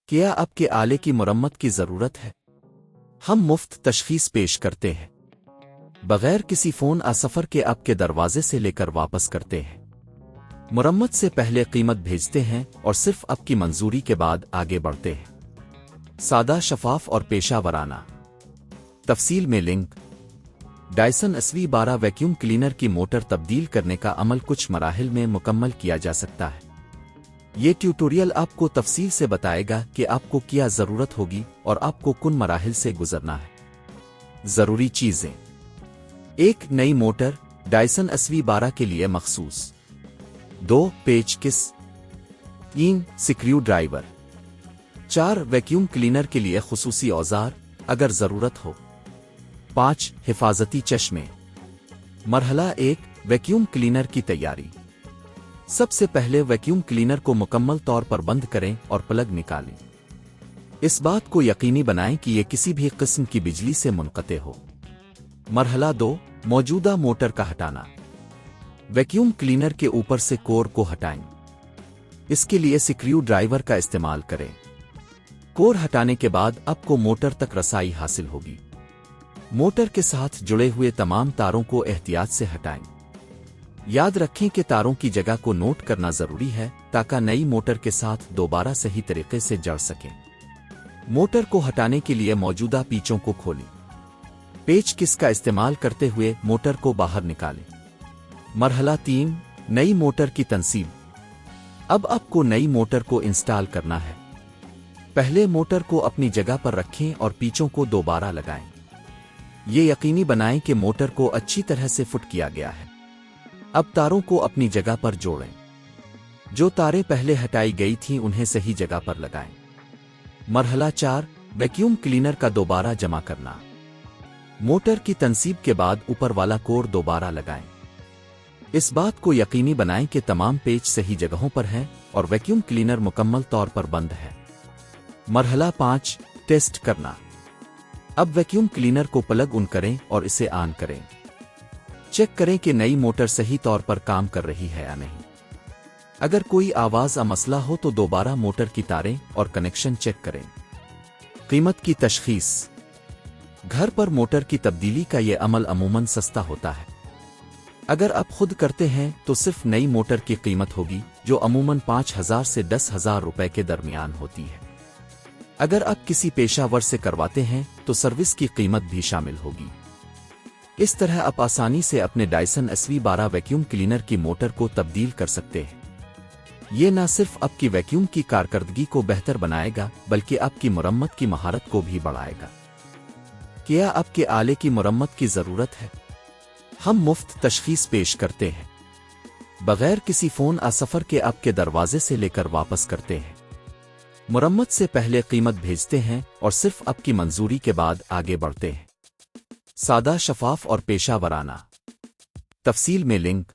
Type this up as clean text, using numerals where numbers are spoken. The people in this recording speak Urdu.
کیا آپ کے آلے کی مرمت کی ضرورت ہے؟ ہم مفت تشخیص پیش کرتے ہیں، بغیر کسی فون سفر کے آپ کے دروازے سے لے کر واپس کرتے ہیں۔ مرمت سے پہلے قیمت بھیجتے ہیں اور صرف آپ کی منظوری کے بعد آگے بڑھتے ہیں۔ سادہ، شفاف اور پیشہ ورانہ۔ تفصیل میں link. Dyson SV12 vacuum cleaner کی موٹر تبدیل کرنے کا عمل کچھ مراحل میں مکمل کیا جا سکتا ہے۔ یہ ٹیوٹوریل آپ کو تفصیل سے بتائے گا کہ آپ کو کیا ضرورت ہوگی اور آپ کو کن مراحل سے گزرنا ہے۔ ضروری چیزیں: 1 نئی موٹر ڈائسن SV12 کے لیے مخصوص، 2 پیچ کس، 3 سکریو ڈرائیور، 4 ویکیوم کلینر کے لیے خصوصی اوزار اگر ضرورت ہو، 5 حفاظتی چشمے۔ مرحلہ 1 ویکیوم کلینر کی تیاری۔ سب سے پہلے ویکیوم کلینر کو مکمل طور پر بند کریں اور پلگ نکالیں۔ اس بات کو یقینی بنائیں کہ یہ کسی بھی قسم کی بجلی سے منقطع ہو۔ مرحلہ 2 موجودہ موٹر کا ہٹانا۔ ویکیوم کلینر کے اوپر سے کور کو ہٹائیں۔ اس کے لیے سکریو ڈرائیور کا استعمال کریں۔ کور ہٹانے کے بعد آپ کو موٹر تک رسائی حاصل ہوگی۔ موٹر کے ساتھ جڑے ہوئے تمام تاروں کو احتیاط سے ہٹائیں۔ یاد رکھیں کہ تاروں کی جگہ کو نوٹ کرنا ضروری ہے تاکہ نئی موٹر کے ساتھ دوبارہ صحیح طریقے سے جڑ سکیں۔ موٹر کو ہٹانے کے لیے موجودہ پیچوں کو کھولیں۔ پیچ کس کا استعمال کرتے ہوئے موٹر کو باہر نکالیں۔ مرحلہ 3 نئی موٹر کی تنصیب۔ اب آپ کو نئی موٹر کو انسٹال کرنا ہے۔ پہلے موٹر کو اپنی جگہ پر رکھیں اور پیچوں کو دوبارہ لگائیں۔ یہ یقینی بنائیں کہ موٹر کو اچھی طرح سے فٹ کیا گیا ہے۔ اب تاروں کو اپنی جگہ پر جوڑیں۔ جو تاریں پہلے ہٹائی گئی تھیں انہیں صحیح جگہ پر لگائیں۔ مرحلہ 4 ویکیوم کلینر کا دوبارہ جمع کرنا۔ موٹر کی تنصیب کے بعد اوپر والا کور دوبارہ لگائیں۔ اس بات کو یقینی بنائیں کہ تمام پیچ صحیح جگہوں پر ہیں اور ویکیوم کلینر مکمل طور پر بند ہے۔ مرحلہ 5 ٹیسٹ کرنا۔ اب ویکیوم کلینر کو پلگ ان کریں اور اسے آن کریں۔ چیک کریں کہ نئی موٹر صحیح طور پر کام کر رہی ہے یا نہیں۔ اگر کوئی آواز یا مسئلہ ہو تو دوبارہ موٹر کی تاریں اور کنیکشن چیک کریں۔ قیمت کی تشخیص۔ گھر پر موٹر کی تبدیلی کا یہ عمل عموماً سستا ہوتا ہے۔ اگر آپ خود کرتے ہیں تو صرف نئی موٹر کی قیمت ہوگی جو عموماً 5,000 سے 10,000 روپے کے درمیان ہوتی ہے۔ اگر آپ کسی پیشہ ور سے کرواتے ہیں تو سروس کی قیمت بھی شامل ہوگی۔ اس طرح آپ آسانی سے اپنے ڈائسن SV12 ویکیوم کلینر کی موٹر کو تبدیل کر سکتے ہیں۔ یہ نہ صرف آپ کی ویکیوم کی کارکردگی کو بہتر بنائے گا بلکہ آپ کی مرمت کی مہارت کو بھی بڑھائے گا۔ کیا آپ کے آلے کی مرمت کی ضرورت ہے؟ ہم مفت تشخیص پیش کرتے ہیں، بغیر کسی فون سفر کے آپ کے دروازے سے لے کر واپس کرتے ہیں۔ مرمت سے پہلے قیمت بھیجتے ہیں اور صرف آپ کی منظوری کے بعد آگے بڑھتے ہیں۔ سادہ، شفاف اور پیشہ ورانہ۔ تفصیل میں لنک۔